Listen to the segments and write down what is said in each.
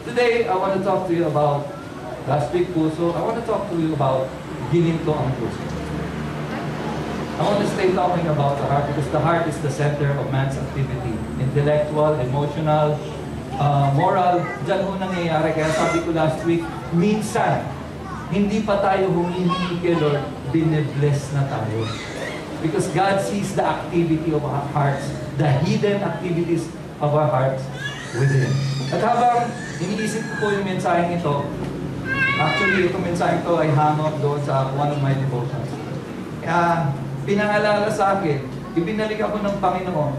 Today, I want to talk to you about, last week puso, I want to talk to you about gininto ang puso. I want to stay talking about the heart because the heart is the center of man's activity. Intellectual, emotional, moral. Diyan ho nangyayari. Kaya sabi ko last week, minsan, hindi pa tayo humihingi kay Lord, bine-bless na tayo. Because God sees the activity of our hearts, the hidden activities of our hearts within. At habang iniisip ko po yung mensaheng ito, actually, itong mensaheng ito ay hangot doon sa one of my devotions. Kaya, pinangalala sa akin, ibinalik ako ng Panginoon.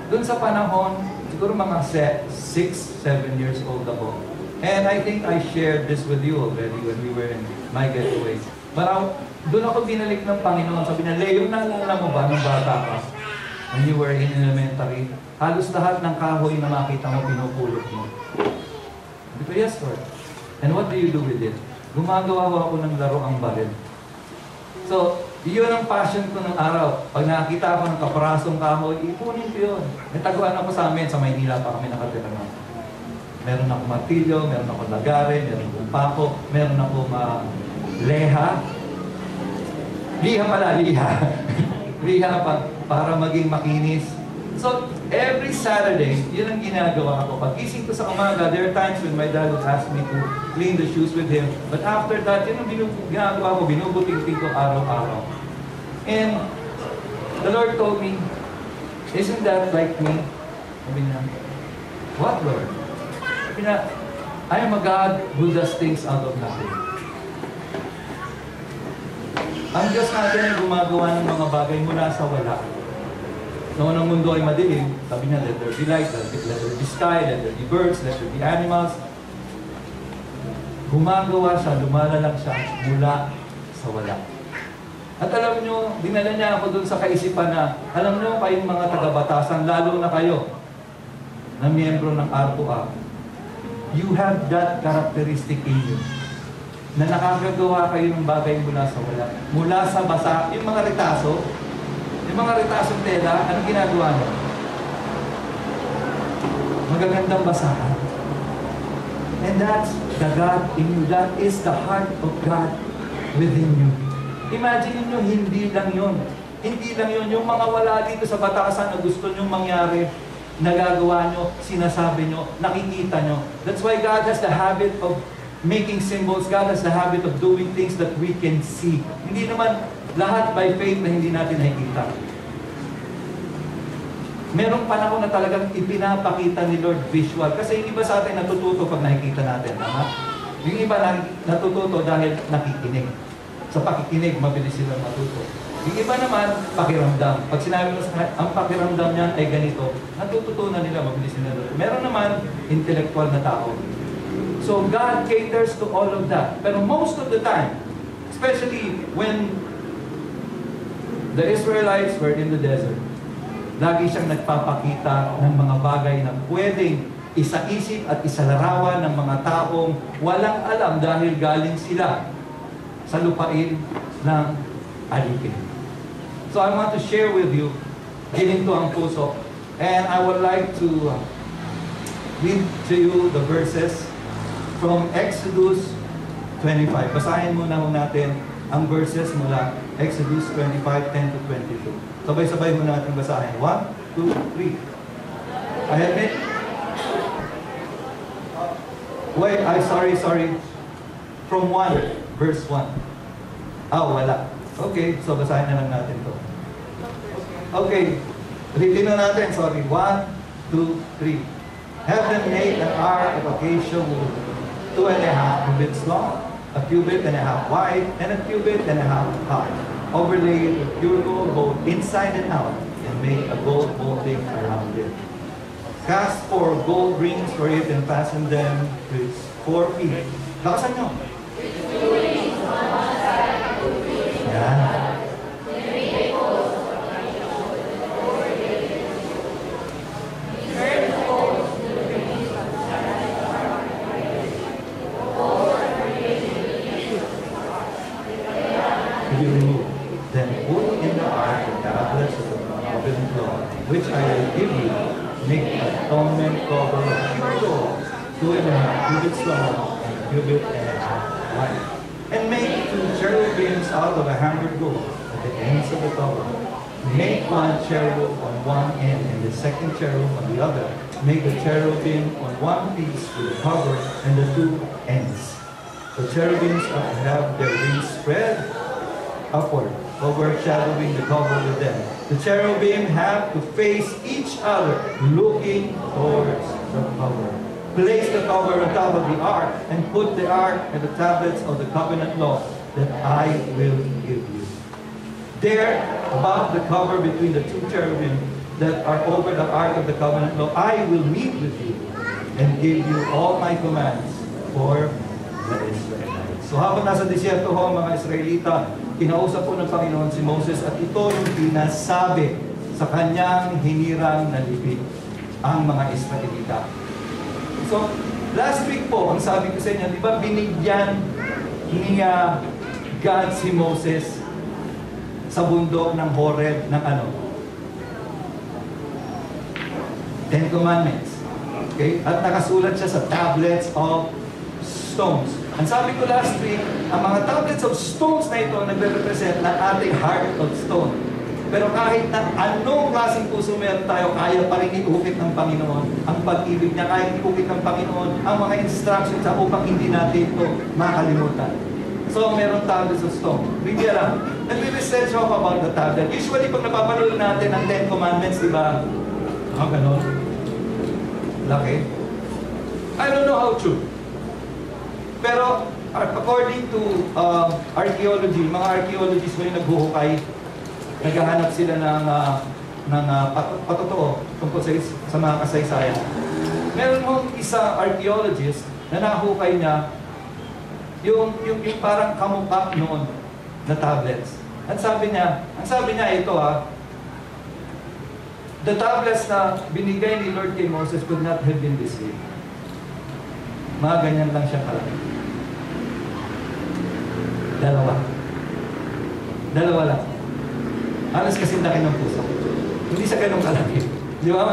Doon sa panahon, siguro mga 6-7 years old ako. And I think I shared this with you already when we were in my getaway. But doon ako binalik ng Panginoon. Sabi niya, Leo, naalala mo ba nung bata ka? When you were in elementary, halos lahat ng kahoy na makita mo, pinupulot mo. Sabi ko, yes, Lord. And what do you do with it? Gumagawa ako ng laro ang baril. So, yun ang passion ko ng araw. Pag nakakita ako ng kaparasong kahoy, ipunin ko yun. May taguan ako sa amin, sa Maynila pa kami nakatira na. Meron ako martilyo, meron ako lagare, meron akong pako, meron akong leha. Liha pala, liha. Liha para maging makinis. So, every Saturday, yun ang ginagawa ko. Pag-gising ko sa umaga, there are times when my dad would ask me to clean the shoes with him. But after that, yun ang ginagawa ko, binubuting-ting ko araw-araw. And the Lord told me, isn't that like me? Sabi niya, what, Lord? Sabi niya, I am a God who does things out of nothing. Ang Diyos natin ay gumagawa ng mga bagay mula sa wala. Noon ang mundo ay madilim, sabi niya, let there be light, let there be sky, let there be birds, let there be animals. Gumagawa siya, lumalalang siya mula sa wala. At alam niyo, dinala niya ako doon sa kaisipan na, alam niyo, kayong mga taga-batasan, lalo na kayo, na miyembro ng R2A, you have that characteristic in you. Na nakakagawa kayo ng bagay mula sa wala. Mula sa basa, yung mga retaso, yung mga retasong tela, anong ginagawa niyo? Magagandang basahan. And that's the God in you. That is the heart of God within you. Imagine niyo, hindi lang yun. Hindi lang yun. Yung mga wala dito sa batasan na gusto nyong mangyari, nagagawa nyo, sinasabi nyo, nakikita nyo. That's why God has the habit of making symbols. God has the habit of doing things that we can see. Hindi naman lahat by faith na hindi natin nakikita. Merong panahon na talagang ipinapakita ni Lord visual. Kasi yung iba sa atin natututo pag nakikita natin. Yung iba natututo dahil nakikinig. Sa pakikinig, mabilis silang matuto. Yung iba naman, pakiramdam. Pag sinabi mo sa kanila, ang pakiramdam niyan ay ganito, natututunan nila, mabilis nila. Meron naman, intellectual na tao. So God caters to all of that. Pero most of the time, especially when the Israelites were in the desert, lagi siyang nagpapakita ng mga bagay na pwedeng isaisip at isalarawan ng mga taong walang alam dahil galing sila sa lupain ng alipin. So I want to share with you, gininto ang puso, and I would like to read to you the verses from Exodus 25. Basahin muna natin ang verses mula Exodus 25:10 to 22. Sabay-sabay muna natin basahin. 1, 2, 3. I admit. Wait, sorry. From 1, verse 1. Wala. Okay, so basahin na lang natin to. Okay, ulitin na natin. Sorry. 1, 2, 3. Have them make an ark of acacia wood, 2.5 cubits long, a cubit and a half wide, and a cubit and a half high. Overlay it with pure gold, both inside and out, and make a gold molding around it. Cast 4 gold rings for it and fasten them to its 4 feet. Lakasan nyo. Yan. You remove. Then put in the ark the tablets of the covenant law, which I will give you. Make atonement cover of pure gold, 2.5 cubits long, and a cubit and a half wide. And make 2 cherubims out of a hammered gold at the ends of the cover. Make 1 cherub on one end and the second cherub on the other. Make the cherubim on one piece with the cover and the 2 ends. The cherubims are to have their wings spread upward, overshadowing the cover with them. The cherubim have to face each other, looking towards the cover. Place the cover on top of the ark and put the ark and the tablets of the covenant law that I will give you. There, above the cover between the 2 cherubim that are over the ark of the covenant law, I will meet with you and give you all my commands for the Israelites. So habang nasa disyerto ho ang mga Israelita, kinausap po ng Panginoon si Moses at ito yung pinasabi sa kanyang hinirang na lipi ang mga Israelita. So, last week po, ang sabi ko sa inyo, di ba binigyan ni God si Moses sa bundok ng Horeb ng ano? 10 Commandments. Okay? At nakasulat siya sa tablets of stones. Ang sabi ko last week, ang mga tablets of stones na ito nagre-represent ng ating heart of stone. Pero kahit na anong klaseng puso meron tayo, kaya pa rin iukit ng Panginoon ang pag-ibig niya, kaya iukit ng Panginoon ang mga instructions upang hindi natin ito makalimutan. So, meron tablets of stone. Bigyan lang. Nagre-research ako about the tablet. Usually, pag napapanood natin ang 10 Commandments, di ba? Ganon. Laki. I don't know how true. Pero, according to archaeology, mga archaeologists mo yung naghuhukay, naghahanap sila ng patotoo tungkol sa mga kasaysayan. Meron mong isa archaeologist na nahukay niya yung parang kamukha noon na tablets. Ang sabi niya ito the tablets na binigay ni Lord kay Moses could not have been this way. Mga ganyan lang siya kalaki. Dalawa lang. Halos kasi laki ng puso. Hindi sa ganong kalaki. Di ba?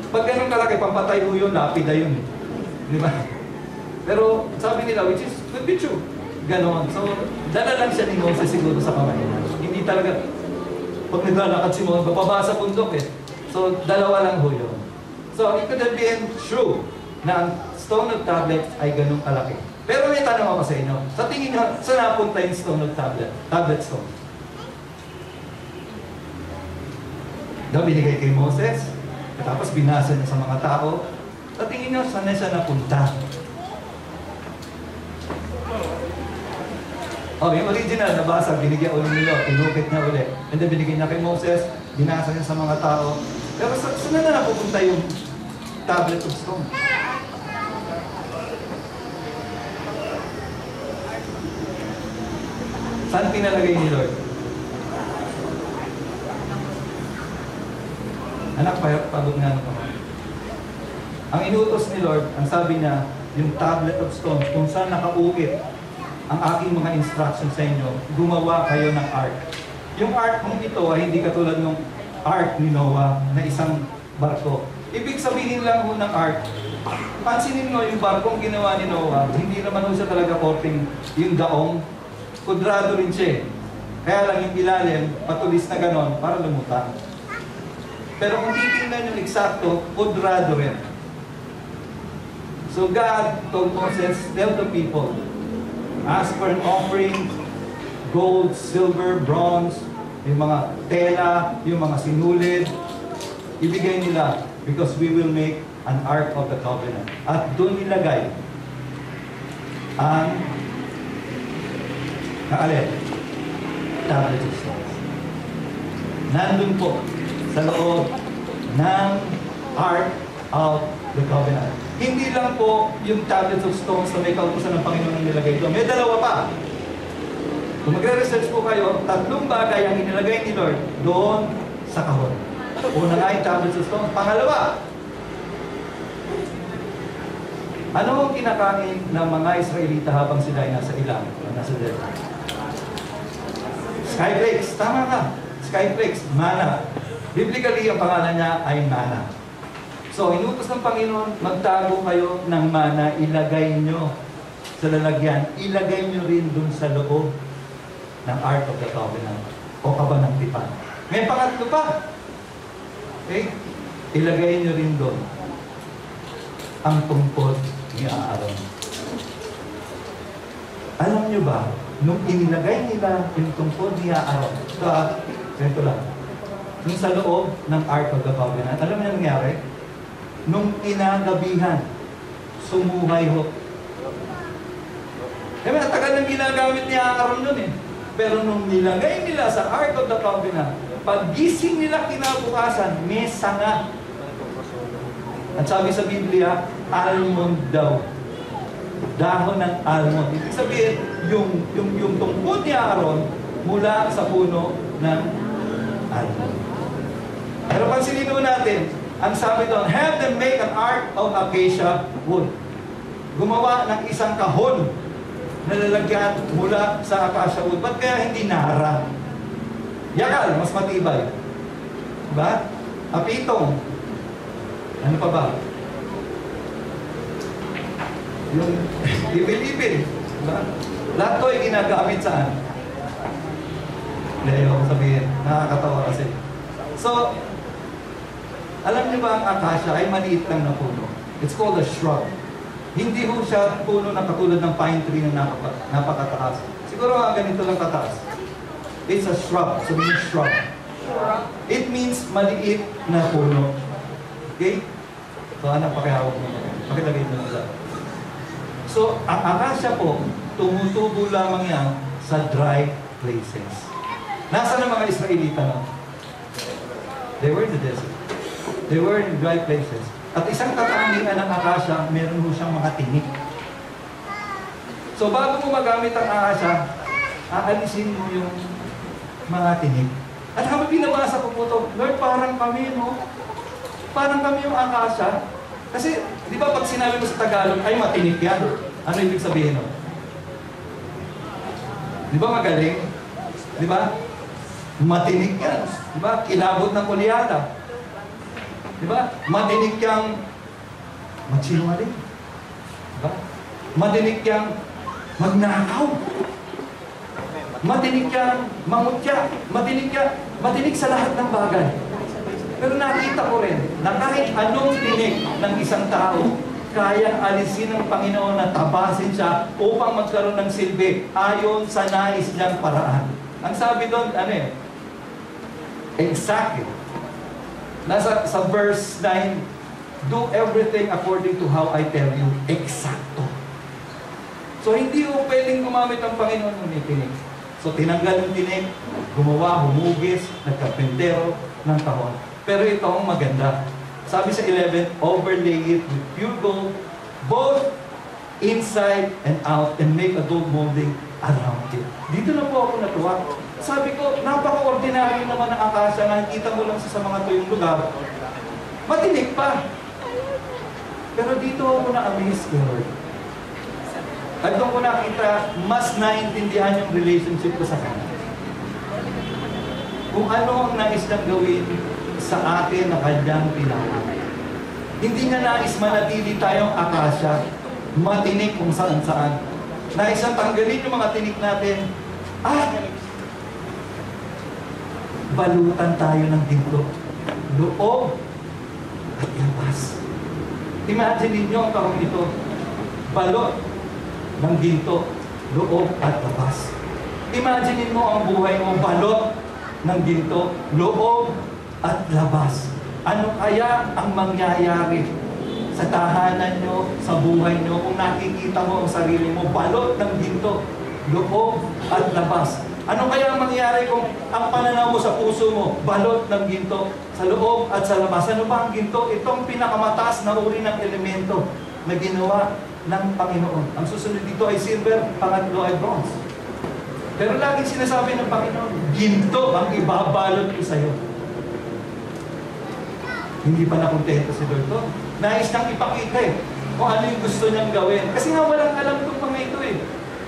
Pag ganong kalaki, pampatay ho yun, lapida yun. Di ba? Pero sabi nila, which is could be true. Ganon. So, dala lang siya ni Moses siguro sa kamay niya. Hindi talaga, pag naglalakad si Moses, bababa sa bundok eh. So, dalawa lang ho yun. So, it could have been true na ang stone of tablets ay ganong kalaki. Pero may tanong ako sa inyo. Sa tingin nyo, saan napunta yung stone of tablet stone? Binigay kay Moses, tapos binasa niya sa mga tao. Sa tingin nyo, saan na siya napunta? Yung original, nabasa, binigyan ulit nila, inukit niya ulit. And then binigyan niya kay Moses, binasa niya sa mga tao. Pero saan na napupunta yung tablet of stone? Saan pinalagay ni Lord? Anak, pagod nga naman. Ang inutos ni Lord, ang sabi niya, yung tablet of stone, kung saan nakaukit ang aking mga instructions sa inyo, gumawa kayo ng ark. Yung ark kung ito ay hindi katulad ng ark ni Noah na isang barko. Ibig sabihin lang ho ng ark, pansinin mo yung barkong ginawa ni Noah, hindi naman ho siya talaga korting yung daong, kudrado rin siya. Kaya lang yung ilalim, patulis na ganon para lumutang. Pero kung titingnan yung eksakto, kudrado rin. So God told Moses, tell the people, ask for an offering, gold, silver, bronze, yung mga tela, yung mga sinulid, ibigay nila because we will make an ark of the covenant. At doon nilagay ang tablet of stones. Nandun po sa loob ng Ark of the Covenant. Hindi lang po yung tablets of stones na may kautusan ng Panginoon ang nilagay doon. May dalawa pa. Kung magre-research po kayo, 3 bagay ang inilagay ni Lord doon sa kahon. Una nga yung tablets of stones. Pangalawa, ano ang kinakain ng mga Israelita habang sila ay nasa ilang, nasa desert? Skyflakes. Tama ka. Skyflakes. Mana. Biblically, ang pangalan niya ay manna. So, inutos ng Panginoon, magtago kayo ng mana, ilagay nyo sa lalagyan, ilagay nyo rin dun sa loob ng Ark of the Covenant o kaba ng tipan. May pangatlo pa. Okay? Ilagay nyo rin doon ang tungkod ni Aaron. Alam nyo ba, nung inilagay nila yung tungkod ni Aaron, ganito lang, nung sa loob ng Ark of the Covenant, alam niyo nangyari? Nung kinagabihan, sumuhay ho. Kaya matagal nang ginagamit ni Aaron nun eh. Pero nung nilagay nila sa Ark of the Covenant, pag-gising nila kinabukasan, may sanga. At sabi sa Biblia, almond daw. Dahon ng almond. Ibig sabihin, yung tungkod ni Aaron mula sa puno ng almond. Pero pansinin mo natin, ang sabi doon, have them make an ark of acacia wood. Gumawa ng isang kahon na lalagyan mula sa acacia wood. Ba't kaya hindi nara? Yakal, mas matibay. Diba? Apitong. Ano pa ba? Yung ibil-ibil. Diba? Lahat to ay ginagamit saan? Leo, sabihin. Nakakatawa kasi. So, alam niyo ba ang acacia ay maliit lang na puno? It's called a shrub. Hindi ho siya puno na katulad ng pine tree na napakataas. Siguro nga ganito lang kataas. It's a shrub. So, means shrub. It means maliit na puno. Okay? So, anak, pakihawak mo. Pakilagay mo na. So, ang acacia po, tumutubo lamang yan sa dry places. Nasaan ang mga Israelita na? They were in the desert. They were in dry places. At isang katangian ng acacia, meron mo siyang mga tinik. So bago mo magamit ang acacia, aalisin mo yung mga tinik. At habang binabasa ko po ito, Lord, parang kami, no? Parang kami yung acacia. Kasi, di ba pag sinabi mo sa Tagalog, ay matinik yan. Ano ibig sabihin, no? Di ba magaling? Di ba? Matinik yan. Di ba? Kilabot ng kulyata. Di ba? Matinik yang magsinungaling. Di ba? Matinik yang magnakaw. Matinik yang mangutya. Matinik sa lahat ng bagay. Pero nakita ko rin na kahit anong tinik ng isang tao, kayang alisin ng Panginoon na tabasin siya upang magkaroon ng silbi ayon sa nais niyang paraan. Ang sabi doon, ano eh? Exactly. Nasa sa verse 9, do everything according to how I tell you. Eksakto. So, hindi mo pwedeng gumamit ang Panginoon ng tinik. So, tinanggal yung tinik, gumawa, humugis, nagkapentero ng tahon. Pero ito ang maganda. Sabi sa 11, overlay it with pure gold, both inside and out, and make a gold molding around it. Dito na po ako natuwa. Sabi ko, napaka-ordinary naman ang acacia, nakikita mo lang sa mga tuyong lugar. Matinik pa. Pero dito ako na-amaze, Lord. At doon ko nakita, mas naintindihan yung relationship ko sa Kanya. Kung ano ang nais niyang gawin sa atin na Kanyang pinangalan. Hindi niya nais manatili tayong acacia, matinik kung saan-saan. Nais niyang tanggalin yung mga tinik natin, balutan tayo ng ginto, loob at labas. Imagine ninyo ang parang ito, balot ng ginto, loob at labas. Imagine mo ang buhay mo, balot ng ginto, loob at labas. Ano kaya ang mangyayari sa tahanan nyo, sa buhay nyo, kung nakikita mo ang sarili mo, balot ng ginto, loob at labas? Ano kaya ang mangyayari kung ang pananaw mo sa puso mo, balot ng ginto, sa loob at sa labas? Ano ba ang ginto? Itong pinakamataas na uri ng elemento na ginawa ng Panginoon. Ang susunod dito ay silver, pangatlo ay bronze. Pero laging sinasabi ng Panginoon, ginto ang ibabalot ko sa iyo. Hindi pa nakontento si Lord to. Nais nang ipakita kung ano yung gusto niyang gawin. Kasi nga walang alam itong mga ito eh.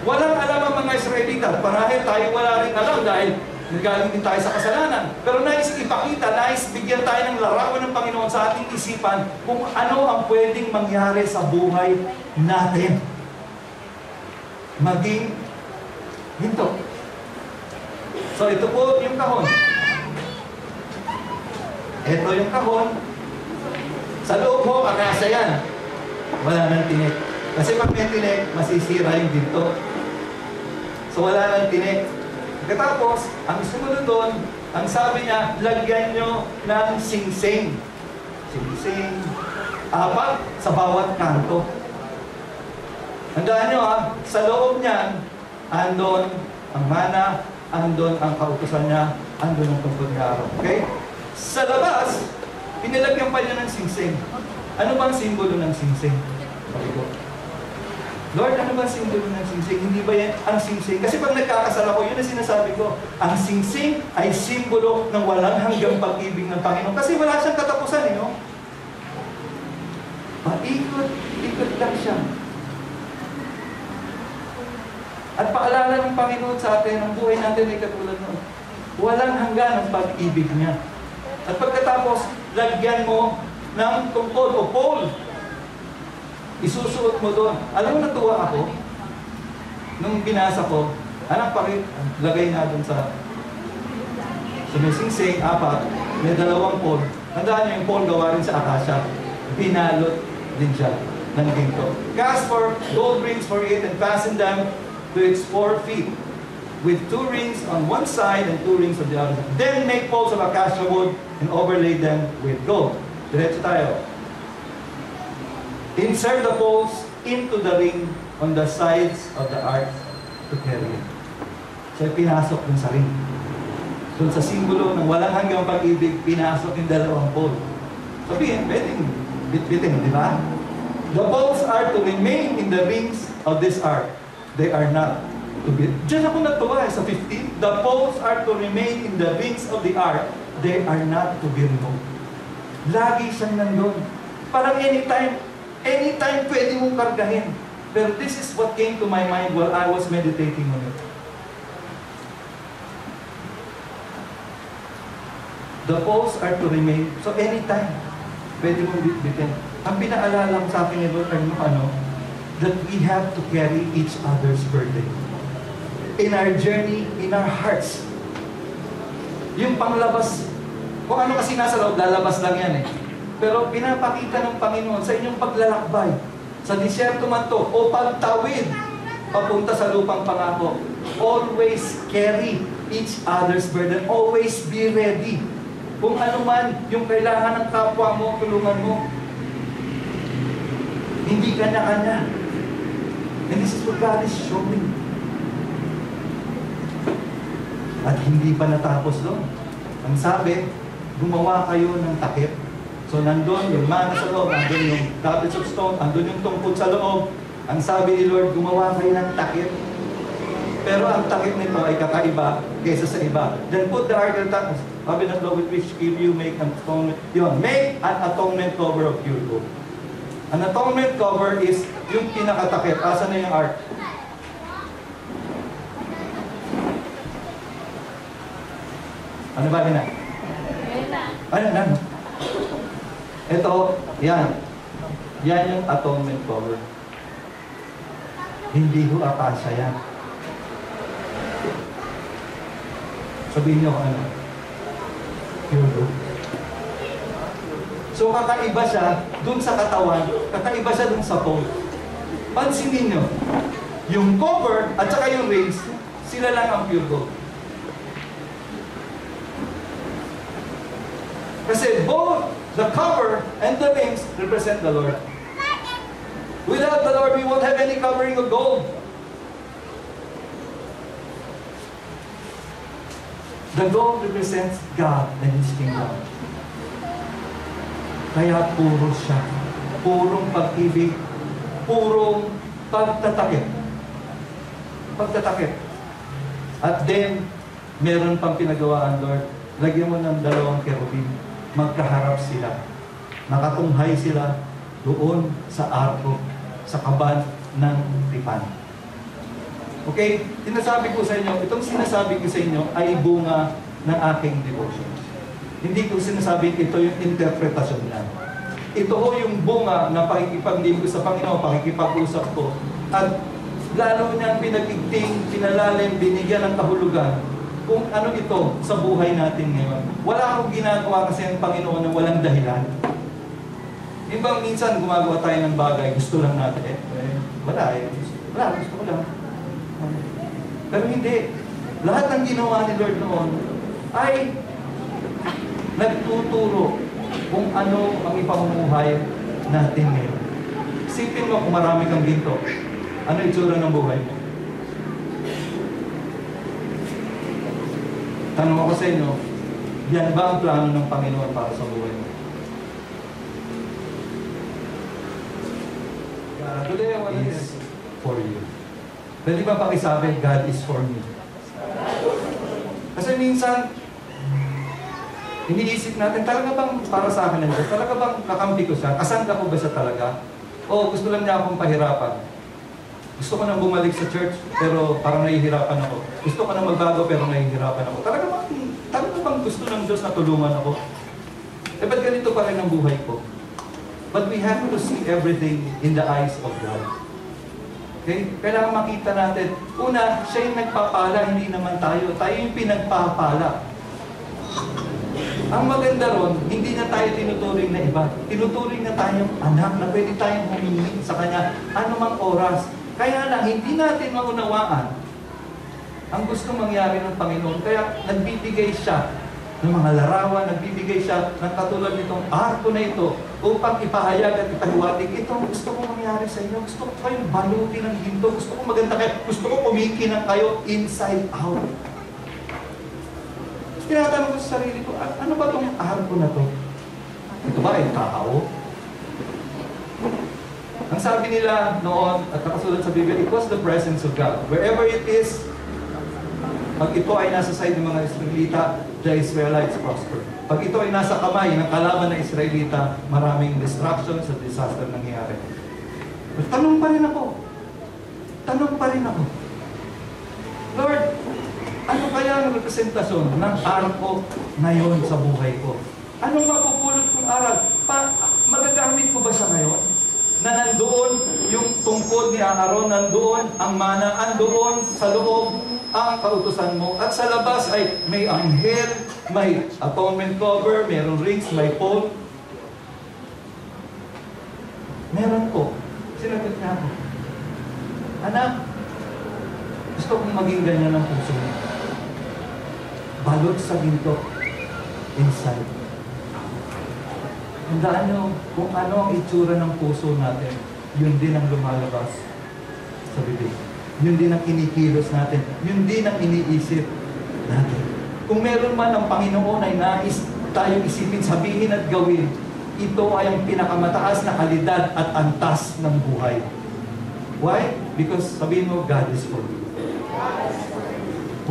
Walang alam ang mga Israelita. Parahil tayo wala rin alam dahil Nagaling din tayo sa kasalanan. Pero nais ipakita, nais bigyan tayo ng larawan ng Panginoon sa ating isipan kung ano ang pwedeng mangyari sa buhay natin. Maging hinto. So ito po yung kahon. Ito yung kahon. Sa loob ho, akasa yan. Wala nang tinik. Kasi pag may tinik, masisira yung ginto. So wala nang tinik. Katapos, ang sumunod doon, ang sabi niya, lagyan nyo ng singsing. Singsing. 4 sa bawat kanto. Tandaan nyo sa loob niyan, andon ang mana, andon ang kautusan niya, andon ang tungkol niya araw. Okay? Sa labas, pinilagyan pa niya ng singsing. Ano bang simbolo ng singsing? Sabi ko, Lord, ano ba ang simbolo ng singsing? Hindi ba yan ang singsing? Kasi pag nagkakasala ko, yun ang sinasabi ko. Ang singsing ay simbolo ng walang hanggang pag-ibig ng Panginoon. Kasi wala siyang katapusan, no? Paikot-ikot lang siya. At paalala ng Panginoon sa atin, ang buhay natin ay katulad nun. Walang hanggan ang pag-ibig niya. At pagkatapos, lagyan mo ng tungkol o pole. Isusuot mo doon. Alam mo, natuwa ako. Nung binasa ko, anak, lagay nga doon sa may singsing, 4, may 2 pole. Tandaan niyo yung pole gawa rin sa akasya. Binalot din siya ng ginto. Cast for gold rings for it and fasten them to its 4 feet with 2 rings on one side and 2 rings on the other. Then make poles of acacia wood and overlay them with gold. Diretso tayo. Insert the poles into the ring on the sides of the ark to carry it. So, pinasok dun sa ring. Dun sa simbolo ng walang hanggang pag-ibig, pinasok yung 2 pole. Sabihin, pwedeng bit-bitin, di ba? The poles are to remain in the rings of this ark. They are not to be... Diyan ako natuwa sa 15. The poles are to remain in the rings of the ark. They are not to be removed. Lagi siyang nandun. Parang anytime pwede mong kargahin. Pero this is what came to my mind while I was meditating on it. The poles are to remain. So anytime, pwede mong bitbitin. Ang pinaalala ko sa akin ni Lord, that we have to carry each other's burden. In our journey, in our hearts. Yung panglabas, kung ano kasi nasa loob, lalabas lang yan eh. Pero pinapakita ng Panginoon sa inyong paglalakbay, sa disyerto man to, o pagtawid, papunta sa lupang pangako. Always carry each other's burden. Always be ready. Kung ano man yung kailangan ng kapwa mo, tulungan mo. Hindi kanya-kanya. And this is what God is showing. At hindi pa natapos doon. Ang sabi, gumawa kayo ng takip. So nandun yung mana sa loob, nandun yung tablets of stone, nandun yung tungkod sa loob. Ang sabi ni Lord, gumawa kayo ng takip. Pero ang takip nito ay kakaiba kaysa sa iba. Then put the ark of the covenant law with which if you make an atonement. Yun, make an atonement cover of pure gold. An atonement cover is yung pinakatakip. Asan na yung ark? Ano ba na? Ano na? Ito, yan. Yan yung atonement cover. Hindi ho akasya yan. Sabihin niyo kung ano. Pure gold. So kakaiba siya dun sa katawan, kakaiba siya dun sa pole. Pansinin niyo, yung cover at saka yung rings, sila lang ang pure gold. Kasi both the cover and the rings represent the Lord. Without the Lord, we won't have any covering of gold. The gold represents God and His kingdom. Kaya puro siya. Purong pag-ibig. Purong pagtatakip. Pagtatakip. At then, meron pang pinagawaan, Lord. Lagyan mo ng 2 kerubim. Magkaharap sila. Nakatunghay sila doon sa arko, sa kaban ng tipan. Okay? Sinasabi ko sa inyo, itong sinasabi ko sa inyo ay bunga ng aking devotion. Hindi ko sinasabi ito yung interpretasyon niya. Ito ho yung bunga na pakikipaglingkod ko sa Panginoon, pakikipag-usap ko. At lalo niyang pinagigting, pinalalim, binigyan ng kahulugan kung ano ito sa buhay natin ngayon. Wala akong ginagawa kasi ang Panginoon na walang dahilan. Ibang minsan gumagawa tayo ng bagay, gusto lang natin. Wala, gusto ko lang. Pero hindi. Lahat ng ginawa ni Lord noon ay nagtuturo kung ano ang ipamumuhay natin ngayon. Isipin mo kung marami kang ginto. Ano itsura ng buhay mo? Tanong ako sa inyo, yan ba ang plano ng Panginoon para sa buhay mo? Today I want is for you. Pwede ba pakisabi, God is for me? Kasi minsan, iniisip natin, talaga bang para sa akin nandiyan? Talaga bang kakampi ko siya? Kasangga ko ba siya talaga? O gusto lang niya akong pahirapan? Gusto ko nang bumalik sa church, pero parang nahihirapan ako. Gusto ko nang magbago, pero nahihirapan ako. Talaga bang gusto ng Diyos na tulungan ako? Eh, ba't ganito pa rin ang buhay ko? But we have to see everything in the eyes of God. Okay? Kailangan makita natin, una, siya yung nagpapala, hindi naman tayo. Tayo yung pinagpapala. Ang maganda ron, hindi na tayo tinuturing na iba. Tinuturing na tayong anak na pwede tayong humingi sa Kanya anumang oras. Kaya lang, hindi natin maunawaan ang gusto mangyari ng Panginoon. Kaya nagbibigay siya ng mga larawan, nagbibigay siya ng katulad nitong arko na ito upang ipahayag at ipahiwatig, ito gusto ko mangyari sa inyo, gusto ko kayong balutin ng ginto, gusto ko maganda kayo, gusto ko kumikinang kayo inside out. Tinatanong ko sa sarili ko, ano ba itong arko na to? Ito ba ay tao? Ang sabi nila noon, at nakasulat sa Biblia, it was the presence of God. Wherever it is, pag ito ay nasa side ng mga Israelita, the Israelites prosper. Pag ito ay nasa kamay ng kalaban ng Israelita, maraming destructions at disaster nangyayari. But tanong pa rin ako, Lord, ano kaya ang representasyon ng arko na yon sa buhay ko? Anong mapupulot kong aral? Magagamit ko ba siya ngayon? Na nandoon yung tungkod ni Aaron, nandoon ang mana, nandoon sa loob ang kautusan mo. At sa labas ay may anghel, may atonement cover, mayroong rings, may pole. Meron po. Sinagot niya ako, anak, gusto kong maging ganyan ang puso mo. Balot sa ginto inside. Tandaan nyo kung ano ang itsura ng puso natin, yun din ang lumalabas sa bibig. Yun din ang kinikilos natin. Yun din ang iniisip natin. Kung meron man ang Panginoon ay nais tayong isipin, sabihin at gawin, ito ay ang pinakamataas na kalidad at antas ng buhay. Why? Because sabihin mo, God is for you.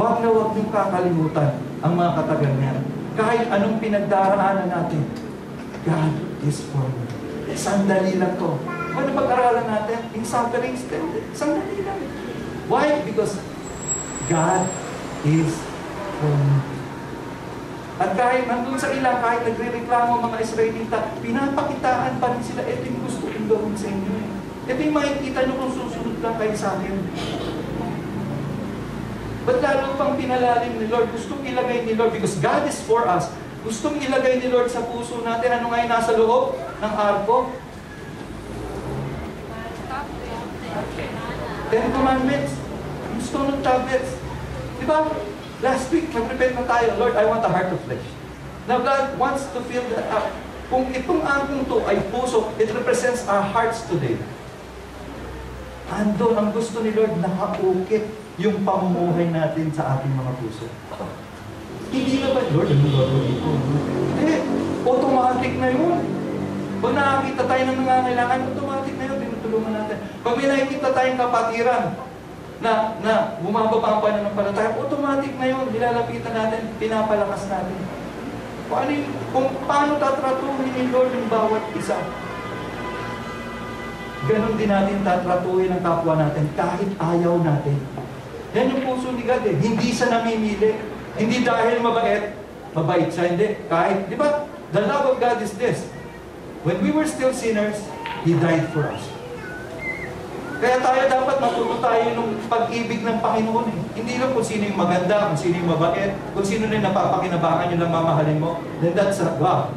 Huwag na huwag niyong kakalimutan ang mga katagal niya. Kahit anong pinagdaraanan natin, God is for me. Sandali lang to. Ano pag-aralan natin? In sufferings, sandali lang. Why? Because God is for me. At kahit nandun sa ilang, kahit nagre-reklamo mga Israelita, pinapakitaan pa rin sila, ito yung gusto kong gawin sa inyo. Ito yung makikita nyo kung susunod lang kayo sa akin. Ba't lalo pang pinalalim ni Lord? Gustong ilagay ni Lord, because God is for us, gustong ilagay ni Lord sa puso natin. Ano nga yung nasa loob ng arko? 10 Commandments. Yung stone of tablets. Diba? Last week, nag-repent na tayo. Lord, I want a heart of flesh. Now, God wants to fill that up. Kung itong arkong to ay puso, it represents our hearts today. Ando ang gusto ni Lord, nakaukit yung pamumuhay natin sa ating mga puso. Hindi na ba, Lord, ano gagawin ko? Automatic na yun. Pag nakakita tayo ng nangangailangan, automatic na yun, tinutulungan natin. Pag may nakikita tayong kapatiran na bumababa pa na ng palataya, automatic na yun, nilalapitan natin, pinapalakas natin. Kung paano tatratuhin ni Lord yung bawat isa, ganon din natin tatratuhin ang kapwa natin kahit ayaw natin. Yan yung puso ni God eh. Hindi siya namimili. Hindi dahil mabait siya. Hindi. Kahit, di ba? The love of God is this. When we were still sinners, He died for us. Kaya tayo dapat matuto tayo ng pag-ibig ng Panginoon eh. Hindi lang kung sino yung maganda, kung sino yung mabait, kung sino na yung napapakinabangan yung lang mamahalin mo, then that's God.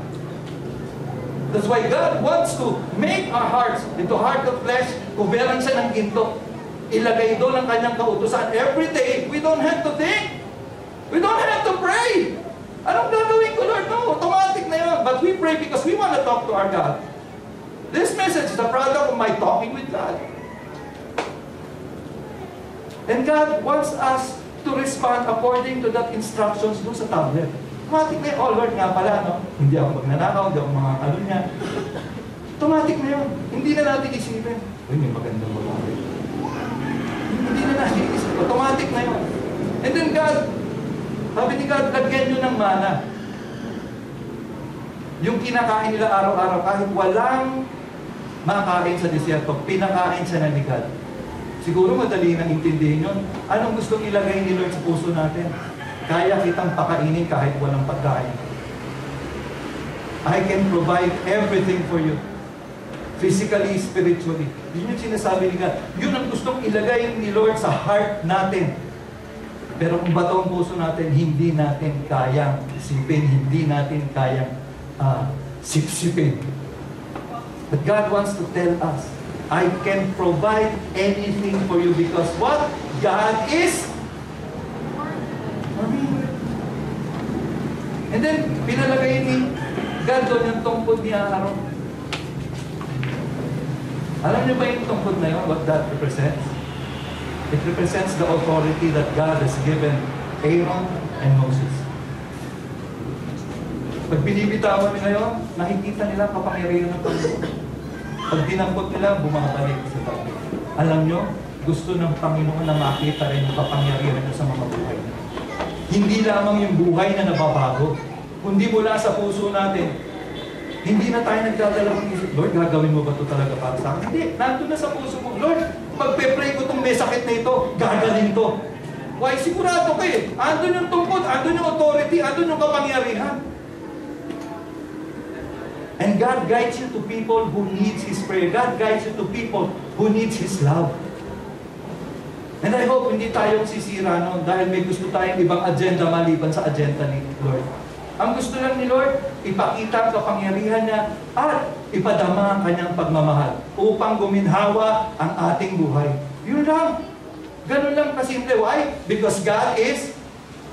That's why God wants to make our hearts into heart of flesh. Kuberan siya ng ginto. Ilagay doon ang kanyang kautusan. Every day, we don't have to think. We don't have to pray. Anong gagawin ko, Lord? No, automatic na yun. But we pray because we want to talk to our God. This message is a product of my talking with God. And God wants us to respond according to that instructions doon sa tablet. Automatic na yun. Oh Lord, nga pala, no? Hindi ako magnanakaw, hindi ako makakalunya. Automatic na yun. Hindi na natin isipin. Uy, may magandang babae. Hindi na natin isipin. Automatic na yun. And then God, sabi ni God, lagyan nyo ng mana. Yung kinakain nila araw-araw, kahit walang makain sa disyerto, pinakain siya na ni God. Siguro madali nang intindihin yun. Anong gustong ilagay ni Lord sa puso natin? Kaya kitang pakainin kahit walang pagkain. I can provide everything for you. Physically, spiritually. Yun yung sinasabi ni God. Yun ang gustong ilagay ni Lord sa heart natin. Pero kung bato ang puso natin, hindi natin kayang isipin, hindi natin kayang sipsipin. But God wants to tell us, I can provide anything for you because what? God is for me. And then, pinalagay ni God doon yung tungkod ni Aaron. Alam niyo ba yung tungkod na yun, what that represents? It represents the authority that God has given Aaron and Moses. Pag binibitawan nila yun, nakikita nila kapangyarihan ng Panginoon. Pag dinampot nila, bumabalik sa tabi. Alam nyo, gusto ng Panginoon na makita rin yung kapangyarihan niya sa mga buhay. Hindi lamang yung buhay na nababago, kundi mula sa puso natin, hindi na tayo nagdadala ng isip, Lord, gagawin mo ba ito talaga para sa akin? Hindi, nandun na sa puso mo, Lord, pagpe-pray ko itong may sakit na ito, gagaling to. Why? Sigurado ka eh. Andun yung tungkod, andun yung authority, andun yung kapangyarihan. And God guides you to people who needs His prayer. God guides you to people who needs His love. And I hope hindi tayong sisira noon dahil may gusto tayong ibang agenda maliban sa agenda ni Lord. Ang gusto lang ni Lord, ipakita ang kapangyarihan niya at ipadama ang kanyang pagmamahal upang guminhawa ang ating buhay. Yun lang. Ganun lang kasimple. Why? Because God is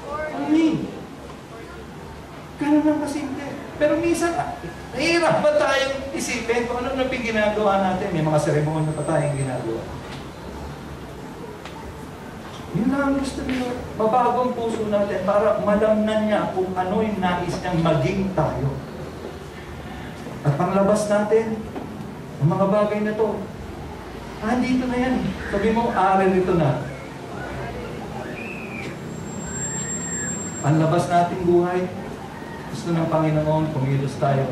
for me. Ganun lang kasimple. Pero minsan, nahihirap ba tayong isipin kung ano na ginagawa natin? May mga seremonya pa tayong ginagawa. Yun lang ang gusto niyo. Mabagong puso natin para malamnan niya kung ano yung nais niyang maging tayo. At panglabas natin, ang mga bagay na to, dito na yan. Sabi mo, aral ito na. Panglabas nating buhay, gusto ng Panginoon, kumilos tayo.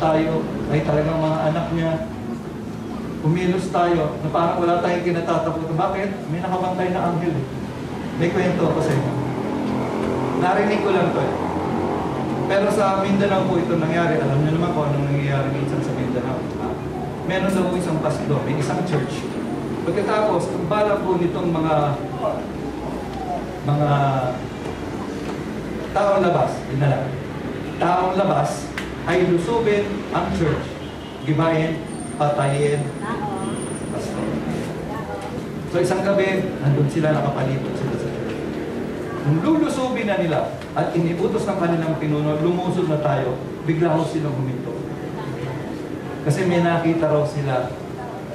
Tayo ay talagang mga anak niya. Kumilos tayo, na parang wala tayong kinatataputan. Bakit? May nakabantay na anghel eh. May kwento ako sa inyo. Narinig ko lang to eh. Pero sa Mindanao po ito nangyari. Alam niyo naman kung anong nangyayari minsan sa Mindanao. Meron daw isang pastor, may isang church. Pagkatapos, ang bala po nitong mga taong labas, yun na lang. Taong labas ay lusubin ang church. Gibayin, patayin, pastor. So isang gabi, nandun sila, nakapalibot sila sa church. Nung lulusubin na nila at iniutos ng kanilang pinuno, lumusod na tayo, bigla ho silang huminto. Kasi may nakita raw sila,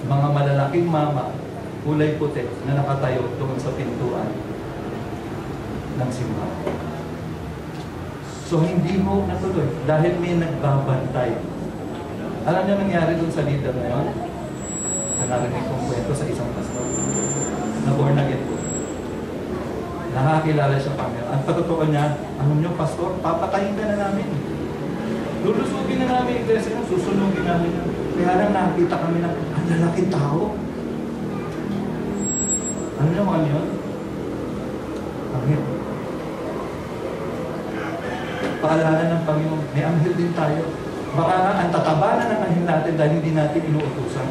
mga malalaking mama, kulay puti, na nakatayo doon sa pintuan ng simbahan. So hindi mo natuloy dahil may nagbabantay. Alam niyo nangyari doon sa leader na yun? Sa narinig kong kwento sa isang pastor na born again po. Nakakilala siya Panginoon. Ang patotoo niya, alam niyo, pastor, papatayin ka na namin. Lulusubin na namin yung iglesia na, susunugin namin. Kaya lang nakita kami na, ang lalaking tao. Ano niyo mga yun? Anghel. Paalala ng Panginoon, may anghel din tayo. Baka nga ang tataba na ng anghel natin dahil hindi natin inuutusan.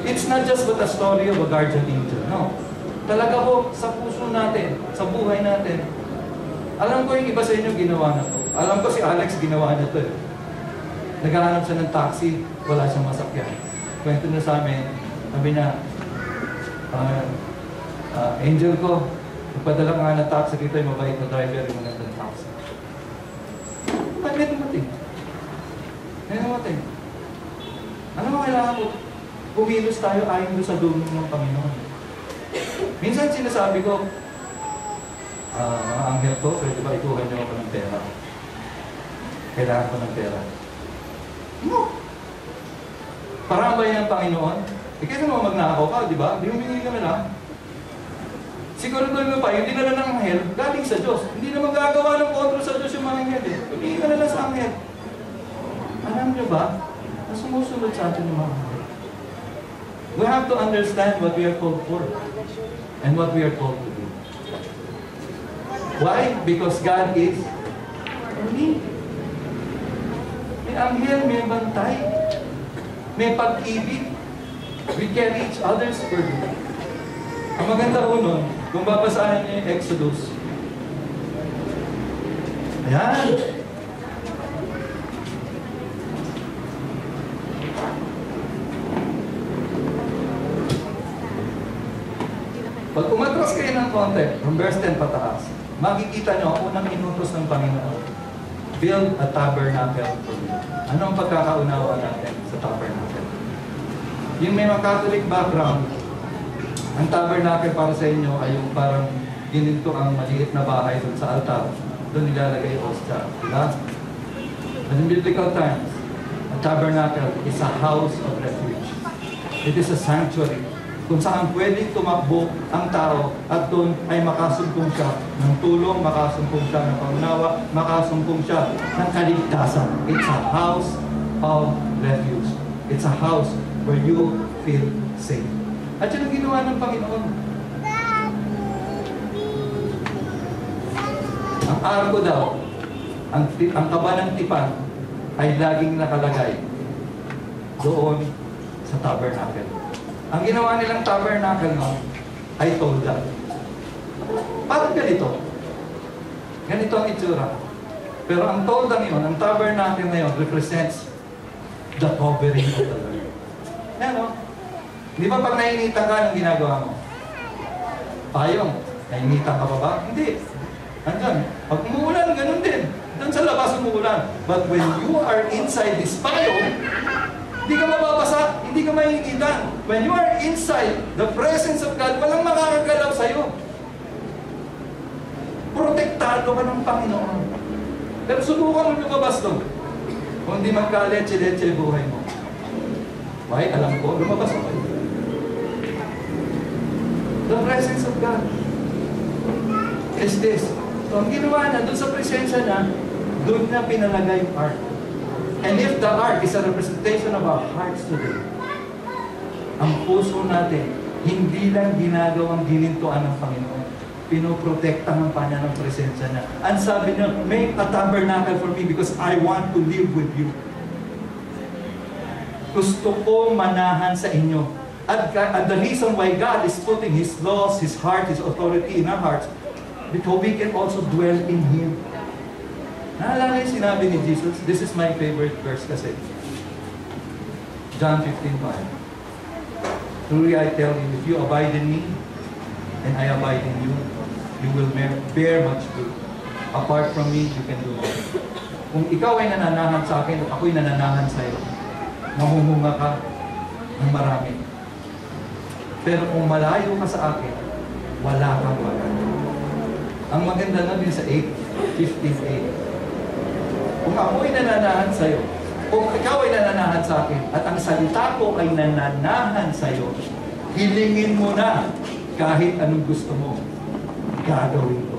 It's not just but a story of a guardian angel. No. Talaga po, sa puso natin, sa buhay natin, alam ko yung iba sa inyo ginawa na to. Alam ko si Alex ginawa na to eh. Naghahanap siya ng taxi, wala siyang masakyan. Kwento na sa amin, sabi niya, angel ko, magpadala ka nga ng taxi dito, yung mabait na driver, yung magandang taxi. May dumating. May dumating. Ano mo kailangan mo? Pumilos tayo ayon doon sa dulo ng Panginoon. Minsan sinasabi ko, mga anghel ko, pwede ba ikuhan niyo ako ng pera? Kailangan ko ng pera. No. Parang ba yan ang Panginoon? Kaya naman magnakaw ka, di ba? Di humingi ka na lang. Siguro doon mo pa, yung dinala ng anghel, galing sa Diyos. Hindi na magagawa ng kontrol sa Diyos yung mga anghel. Humingi ka na lang sa anghel. Alam niyo ba, na sumusunod sa atin yung mga anghel. We have to understand what we are called for and what we are called to do. Why? Because God is for me. May anghel, may bantay, may pag-ibig. We carry each other's burden. Ang maganda ko nun, kung babasahin niyo yung Exodus. Ayan. Pag umatras kayo ng konti, from verse 10 pataas, makikita nyo ang unang inutos ng Panginoon. Build a tabernacle for me. Ano ang pagkakaunawa natin sa tabernacle? Yung may mga Catholic background, ang tabernacle para sa inyo ay yung parang gininto ang maliit na bahay doon sa altar. Doon nilalagay yung hostya. Diba? But in biblical terms, a tabernacle is a house of refuge. It is a sanctuary kung saan pwedeng tumakbo ang tao at doon ay makasumpong siya ng tulong, makasumpong siya ng pangunawa, makasumpong siya ng kaligtasan. It's a house of refuge. It's a house where you feel safe. At yun ang ginawa ng Panginoon. Ang arko daw, ang kaba ng tipan ay laging nakalagay doon sa tabernacle. Ang ginawa nilang tabernacle no, ay tolda. Parang ganito. Ganito ang itsura. Pero ang tolda yun, ang tabernacle na yun, represents the covering of the Lord. Yan o. Di ba pag nainitan ka, anong ginagawa mo? Payong. Nainitan ka pa ba? Hindi. Andyan. Pag umuulan, ganun din. Doon sa labas umuulan. But when you are inside this payong, hindi ka mababasa, hindi ka mainitan. When you are inside the presence of God, walang makakagalaw sa'yo. Protektado ka ng Panginoon. Pero subukan mo lumabas doon. Kung hindi magka-leche-leche buhay mo. Why? Alam ko, lumabas ako. The presence of God is this. So, ang ginawa na, doon sa presensya na, doon na pinalagay yung ark. And if the ark is a representation of our hearts today, ang puso natin, hindi lang ginagawang ginintuan ng Panginoon. Pinoprotektahan pa niya ng presensya niya. And sabi niya, make a tabernacle for me because I want to live with you. Gusto ko manahan sa inyo. And the reason why God is putting His laws, His heart, His authority in our hearts, because we can also dwell in Him. Naalala yung sinabi ni Jesus? This is my favorite verse kasi. John 15:5. Truly I tell you, if you abide in me, and I abide in you, you will bear much fruit. Apart from me, you can do nothing. Kung ikaw ay nananahan sa akin at ako'y nananahan sa iyo, mamumunga ka ng marami. Pero kung malayo ka sa akin, wala kang maganda. Ang maganda na din sa 8:15. Kung ako'y nananahan sa iyo, kung ikaw ay nananahan sa akin, at ang salita ko ay nananahan sa iyo, hilingin mo na kahit anong gusto mo, gagawin ko.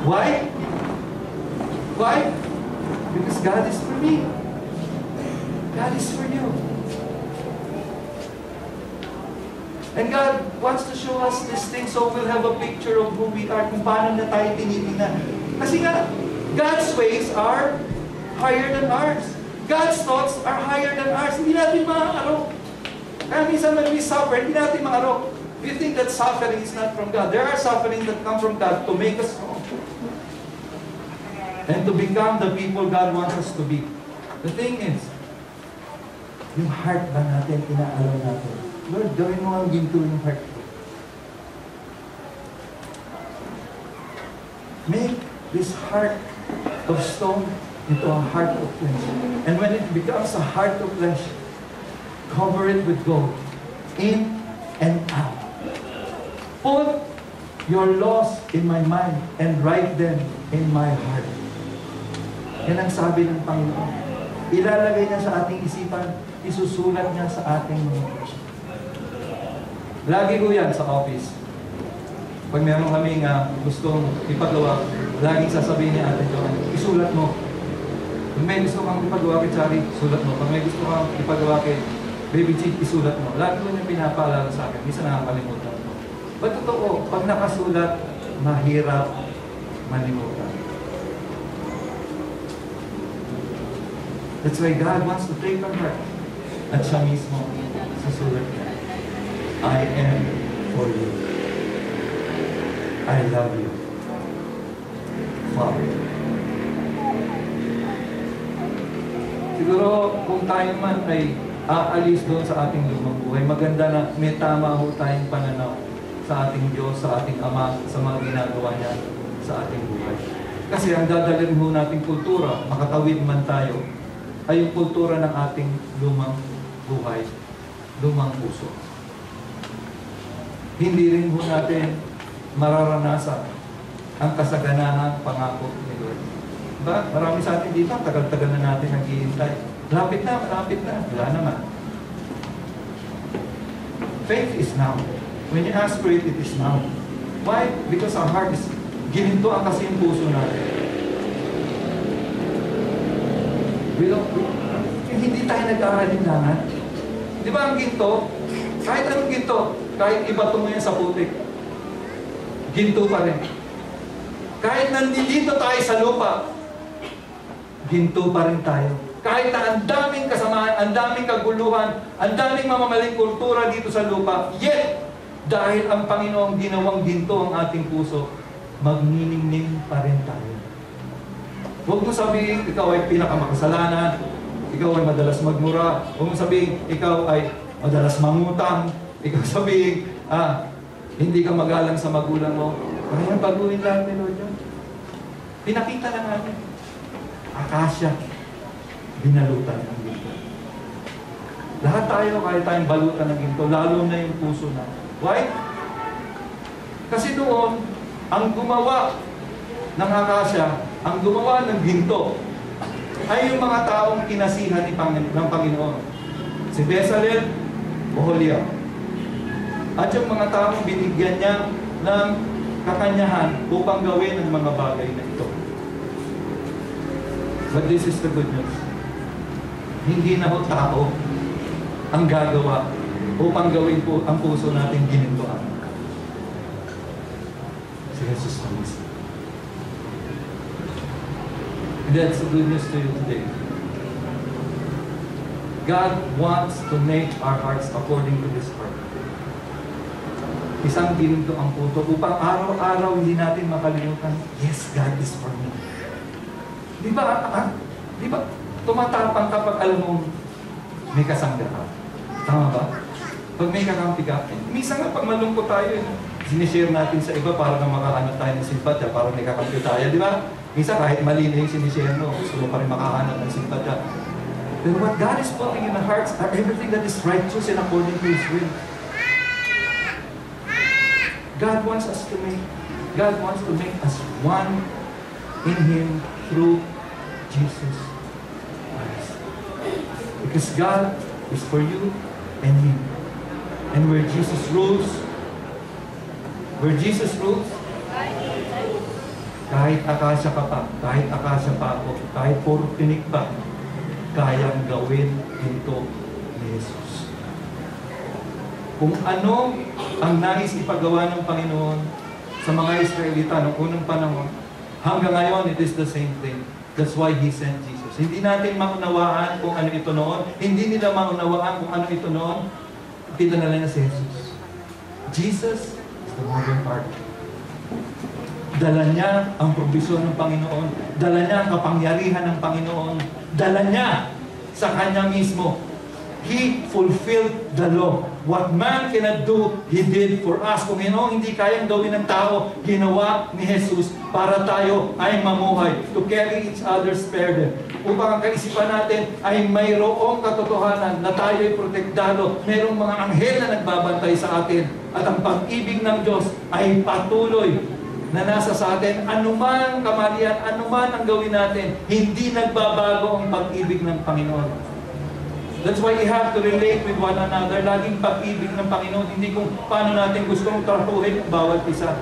Why? Why? Because God is for me. God is for you. And God wants to show us this thing so we'll have a picture of who we are, kung paano na tayo tinitingnan. Kasi nga, God's ways are higher than ours. God's thoughts are higher than ours. Hindi natin maaarok. Kaya minsan when we suffer, hindi natin maaarok. We think that suffering is not from God. There are sufferings that come from God to make us strong. And to become the people God wants us to be. The thing is, yung heart ba natin, inaalaw natin? Lord, gawin mo ang ginto yung heart ko. Make this heart of stone into a heart of flesh. And when it becomes a heart of flesh, cover it with gold, in and out. Put your laws in my mind and write them in my heart. Yan ang sabi ng Panginoon. Ilalagay niya sa ating isipan, isusulat niya sa ating mga puso. Lagi ko yan sa office. Pag meron kaming gustong ipagawa, laging sasabihin ni Ate Joan, isulat mo. Pag may gusto kang ipagawa kay Chari, isulat mo. Pag may gusto kang ipagawa kay Baby Chick, isulat mo. Lagi ko niya pinapaalala sa akin. Minsan nakakalimutan ko. But totoo, pag nakasulat, mahirap malimutan. That's why God wants to take our heart. At siya mismo, susulat niya, I am for you. I love you, Father. Siguro, kung tayo man ay aalis doon sa ating lumang buhay, maganda na may tama ho tayong pananaw sa ating Diyos, sa ating Ama, sa mga ginagawa niya sa ating buhay. Kasi ang dadalhin ho nating kultura, makatawid man tayo, ay yung kultura ng ating lumang buhay, lumang puso. Hindi rin ho natin mararanasan ang kasaganahang pangako ni Lord. Diba? Marami sa atin dito, tagal-tagal na natin naghihintay. Lapit na, malapit na. Wala naman. Faith is now. When you ask for it, it is now. Why? Because our heart is gininto ang kasi yung puso natin. Hindi tayo nag-aalinlangan. Di ba ang ginto? Kahit anong ginto, kahit ibato mo yan sa putik, ginto pa rin. Kahit nandito tayo sa lupa, ginto pa rin tayo. Kahit na ang daming kasamaan, ang daming kaguluhan, ang daming mamamaling kultura dito sa lupa, yet, dahil ang Panginoong ginawang ginto ang ating puso, magniningning pa rin tayo. Huwag mo sabihin, ikaw ay pinakamakasalanan, ikaw ay madalas magmura, huwag mo sabihin, ikaw ay madalas mangutang, ikaw sabihin, hindi ka magalang sa magulang mo. Kaya baguhin lang ni Lord yun. Pinakita na natin. Akasya, binalutan ng ginto. Lahat tayo, kaya tayong balutan ng ginto, lalo na yung puso na. Why? Kasi doon, ang gumawa ng akasya, ang gumawa ng ginto, ay yung mga taong kinasihan ng Panginoon. Si Bezalel, Oholiab. At yung mga taong binigyan niya ng kakanyahan upang gawin ang mga bagay na ito. But this is the good news. Hindi na ho tao ang gagawa upang gawin po ang puso natin ginintuan. Si Jesus Christ. And that's the good news to you today. God wants to make our hearts according to His heart. Isang gininto ang puso upang araw-araw hindi natin makalimutan, yes, God is for me. Di ba tumatapang kapag alam mo may kasangga ka? Tama ba? Pag may kakampi ka, minsan nga pag malungkot tayo, sinishare natin sa iba para na makahanap tayo ng simpatya, para may kakampi tayo, di ba? Minsan kahit mali na yung sinishare mo, gusto mo pa rin makahanap ng simpatya. But what God is putting in the hearts are everything that is righteous and according to His will. God wants to make us one in Him through Jesus Christ. Because God is for you and me. And where Jesus rules, kahit akasya ka pa, kahit akasya pa ako, kahit puro tinik pa, kayang gawin ito ni Jesus. Kung ano ang nais ipagawa ng Panginoon sa mga Israelita noong unang panahon, hanggang ngayon, it is the same thing. That's why He sent Jesus. Hindi natin maunawaan kung ano ito noon. Hindi nila maunawaan kung ano ito noon. Pinadala niya si Jesus. Jesus is the moving part. Dala niya ang probisyon ng Panginoon. Dala niya ang kapangyarihan ng Panginoon. Dala niya sa Kanya mismo. He fulfilled the law. What man cannot do, He did for us. Kung hindi kayang gawin ng tao, ginawa ni Jesus para tayo ay mamuhay. To carry each other's burden. Upang ang kaisipan natin ay mayroong katotohanan na tayo ay protektado. Mayroong mga anghel na nagbabantay sa atin. At ang pag-ibig ng Diyos ay patuloy na nasa sa atin. Anuman kamalian, anuman ang gawin natin, hindi nagbabago ang pag-ibig ng Panginoon. That's why we have to relate with one another. Laging pag-ibig ng Panginoon. Hindi kung paano natin gustong tratuhin ang bawat isa.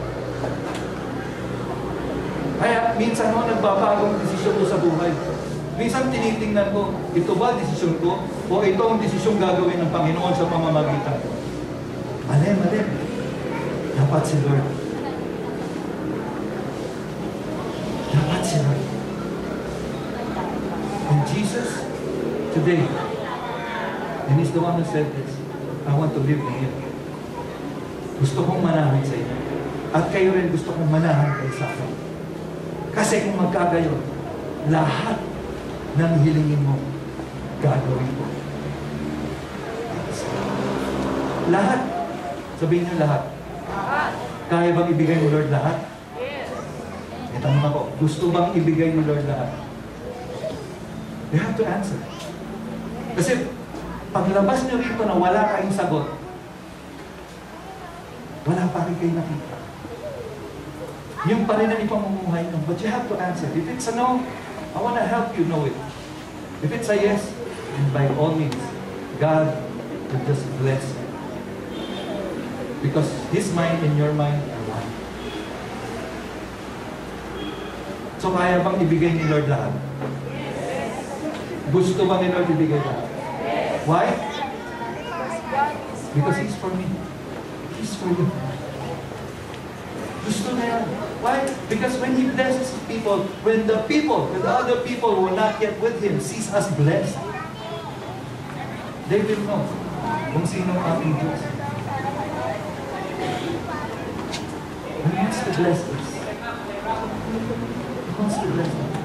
Kaya minsan nagbabago ang desisyon ko sa buhay. Minsan tinitingnan ko, ito ba desisyon ko? O ito ang desisyon gagawin ng Panginoon sa pamamagitan ko? Mali. Dapat si Lord. Dapat si Lord. And Jesus, today, and He's the one who said this, I want to live in Him. Gusto kong manahan sa inyo. At kayo rin gusto kong manahan kayo sa akin. Kasi kung magkagayon, lahat ng hilingin mo, gagawin ko. Lahat. Sabihin niyo lahat. Kaya bang ibigay ni Lord lahat? Yes. May tanong ako, gusto bang ibigay ni Lord lahat? You have to answer. Kasi paglabas niyo rito na wala kayong sagot, wala pa rin kayo nakita. Yung pa rin ang ipamumuhay nyo. But you have to answer. If it's a no, I want to help you know it. If it's a yes, then by all means, God will just bless you. Because His mind and your mind are one. So kaya bang ibigay ni Lord lahat? Gusto bang ni Lord ibigay lahat? Why? Because He's for me. He's for you. Gusto na yan. Why? Because when He blesses His people, when the other people who are not yet with Him sees us blessed, they will know kung sino ang ating Diyos. He wants to bless us. He wants to bless us.